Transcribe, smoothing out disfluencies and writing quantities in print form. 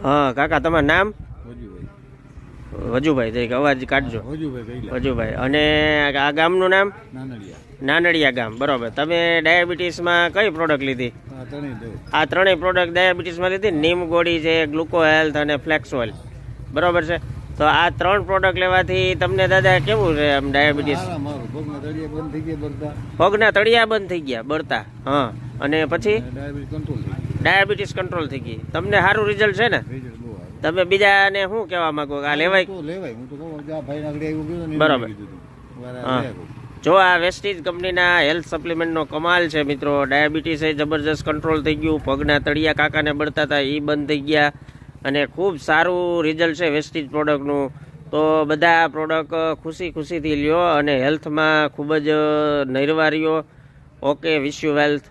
હા કાકા તમારું નામ? વજુભાઈ. વજુભાઈ જઈ અવાજ કાઢજો. વજુભાઈ. વજુભાઈ. અને આ ગામનું નામ? નાનડિયા. નાનડિયા ગામ. બરોબર. તમે ડાયાબિટીસમાં કઈ પ્રોડક્ટ લીધી? આ ત્રણેય પ્રોડક્ટ ડાયાબિટીસમાં લીધી. નીમ ગોળી છે, ગ્લુકો હેલ્થ અને ફ્લેક્સ ઓઇલ. બરોબર છે. તો આ ત્રણ પ્રોડક્ટ લેવાથી તમને દાદા કેવું છે આમ ડાયાબિટીસ? પગના તળિયા બંધ થઈ ગયા બળતા. હા. અને પછી ડાયાબિટીસ કંટ્રોલ થઈ ગઈ. તમને સારું રિઝલ્ટ છે ને? તમે બીજાને શું કહેવા માંગો? આ લેવાય? બરોબર. હા. જો આ વેસ્ટીજ કંપનીના હેલ્થ સપ્લિમેન્ટનો કમાલ છે મિત્રો. ડાયાબિટીસ એ જબરજસ્ત કંટ્રોલ થઈ ગયું. પગના તળિયા કાકાને બળતા હતા એ બંધ થઈ ગયા. અને ખૂબ સારું રિઝલ્ટ છે વેસ્ટીજ પ્રોડક્ટનું. તો બધા પ્રોડક્ટ ખુશીથી લ્યો અને હેલ્થમાં ખૂબ જ નરવા રહ્યો. Okay, wish you wealth.